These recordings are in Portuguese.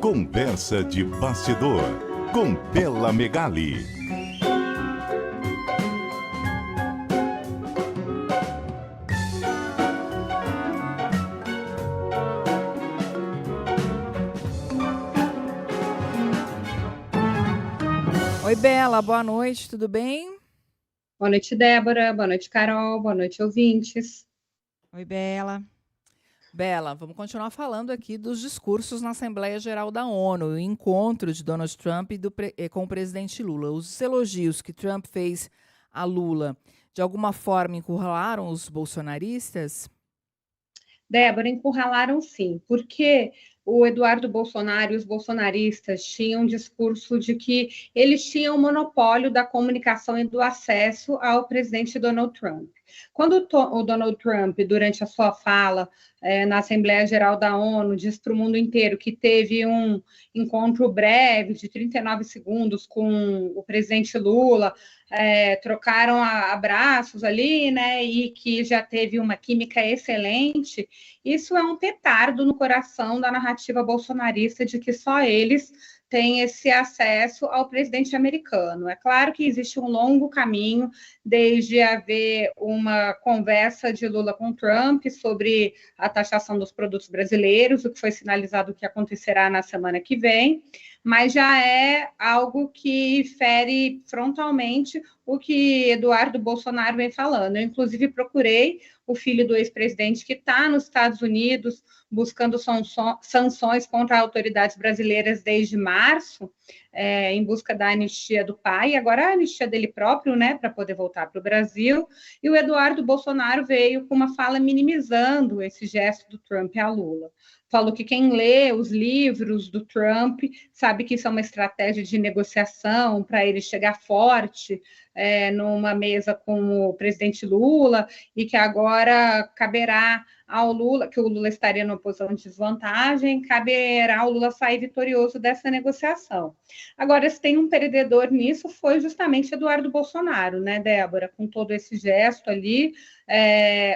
Conversa de bastidor com Bela Megali. Oi, Bela, boa noite, tudo bem? Boa noite, Débora. Boa noite, Carol. Boa noite, ouvintes. Oi, Bela. Bela, vamos continuar falando aqui dos discursos na Assembleia Geral da ONU, o encontro de Donald Trump com o presidente Lula. Os elogios que Trump fez a Lula, de alguma forma, encurralaram os bolsonaristas? Débora, encurralaram sim, porque o Eduardo Bolsonaro e os bolsonaristas tinham um discurso de que eles tinham o monopólio da comunicação e do acesso ao presidente Donald Trump. Quando o Donald Trump, durante a sua fala na Assembleia Geral da ONU, diz para o mundo inteiro que teve um encontro breve de 39 segundos com o presidente Lula, trocaram abraços ali, né, e que já teve uma química excelente, isso é um petardo no coração da narrativa bolsonarista de que só eles têm esse acesso ao presidente americano. É claro que existe um longo caminho desde haver uma conversa de Lula com Trump sobre a taxação dos produtos brasileiros, o que foi sinalizado que acontecerá na semana que vem, mas já é algo que fere frontalmente o que Eduardo Bolsonaro vem falando. Eu, inclusive, procurei o filho do ex-presidente que está nos Estados Unidos buscando sanções contra autoridades brasileiras desde março, em busca da anistia do pai, e agora a anistia dele próprio, né, para poder voltar para o Brasil. E o Eduardo Bolsonaro veio com uma fala minimizando esse gesto do Trump a Lula. Falou que quem lê os livros do Trump sabe que isso é uma estratégia de negociação para ele chegar forte numa mesa com o presidente Lula, e que agora caberá ao Lula, que o Lula estaria numa posição de desvantagem, caberá ao Lula sair vitorioso dessa negociação. Agora, se tem um perdedor nisso, foi justamente Eduardo Bolsonaro, né, Débora? Com todo esse gesto ali,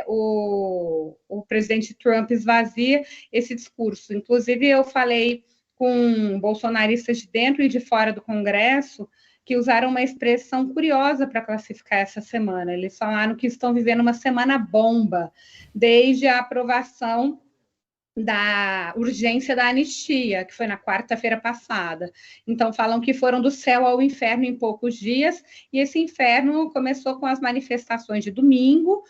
o presidente Trump esvazia esse discurso. Inclusive, eu falei com bolsonaristas de dentro e de fora do Congresso que usaram uma expressão curiosa para classificar essa semana. Eles falaram que estão vivendo uma semana bomba, desde a aprovação da urgência da anistia, que foi na quarta-feira passada. Então, falam que foram do céu ao inferno em poucos dias, e esse inferno começou com as manifestações de domingo,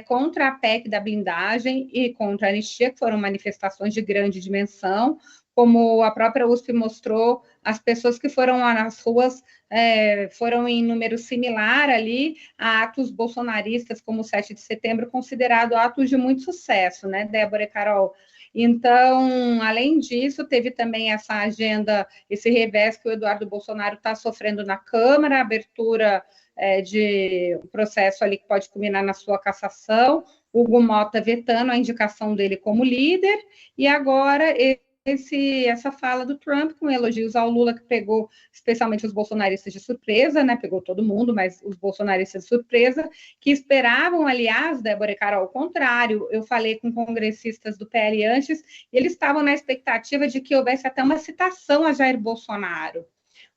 contra a PEC da blindagem e contra a anistia, que foram manifestações de grande dimensão, como a própria USP mostrou, as pessoas que foram lá nas ruas foram em número similar ali a atos bolsonaristas, como o 7 de setembro, considerado atos de muito sucesso, né, Débora e Carol? Então, além disso, teve também essa agenda, esse revés que o Eduardo Bolsonaro está sofrendo na Câmara, a abertura de um processo ali que pode culminar na sua cassação, Hugo Mota vetando a indicação dele como líder, e agora essa fala do Trump com elogios ao Lula, que pegou especialmente os bolsonaristas de surpresa, né? Pegou todo mundo, mas os bolsonaristas de surpresa, que esperavam, aliás, Débora e Carol, ao contrário. Eu falei com congressistas do PL antes, e eles estavam na expectativa de que houvesse até uma citação a Jair Bolsonaro,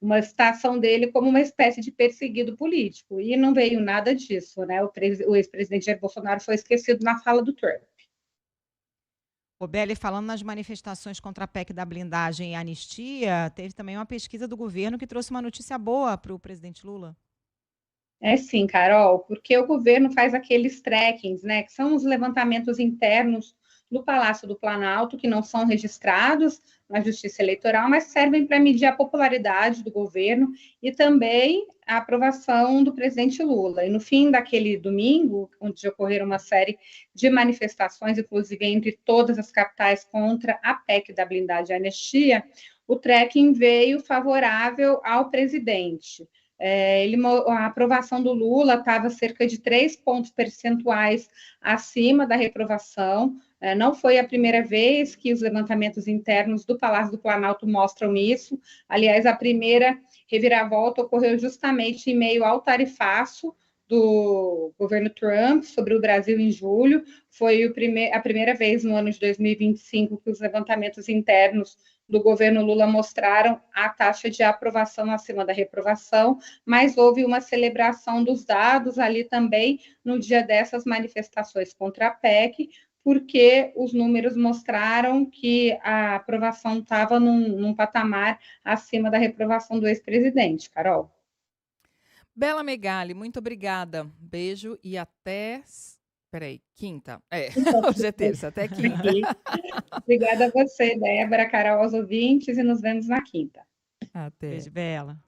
uma citação dele como uma espécie de perseguido político, e não veio nada disso, né? O ex-presidente Jair Bolsonaro foi esquecido na fala do Trump. O Belli, falando nas manifestações contra a PEC da blindagem e anistia, teve também uma pesquisa do governo que trouxe uma notícia boa para o presidente Lula. É sim, Carol, porque o governo faz aqueles trackings, né, que são os levantamentos internos do Palácio do Planalto, que não são registrados na Justiça Eleitoral, mas servem para medir a popularidade do governo e também a aprovação do presidente Lula. E no fim daquele domingo, onde ocorreram uma série de manifestações, inclusive entre todas as capitais contra a PEC da blindagem e anistia, o tracking veio favorável ao presidente. A aprovação do Lula estava cerca de 3 pontos percentuais acima da reprovação. Não foi a primeira vez que os levantamentos internos do Palácio do Planalto mostram isso. Aliás, a primeira reviravolta ocorreu justamente em meio ao tarifaço do governo Trump sobre o Brasil em julho. Foi a primeira vez no ano de 2025 que os levantamentos internos do governo Lula mostraram a taxa de aprovação acima da reprovação, mas houve uma celebração dos dados ali também no dia dessas manifestações contra a PEC, porque os números mostraram que a aprovação estava num patamar acima da reprovação do ex-presidente. Carol. Bela Megali, muito obrigada. Beijo e até. Peraí, quinta. Hoje é terça, até quinta. Obrigada a você, Débora, Carol, aos ouvintes, e nos vemos na quinta. Até. Beijo, Bela.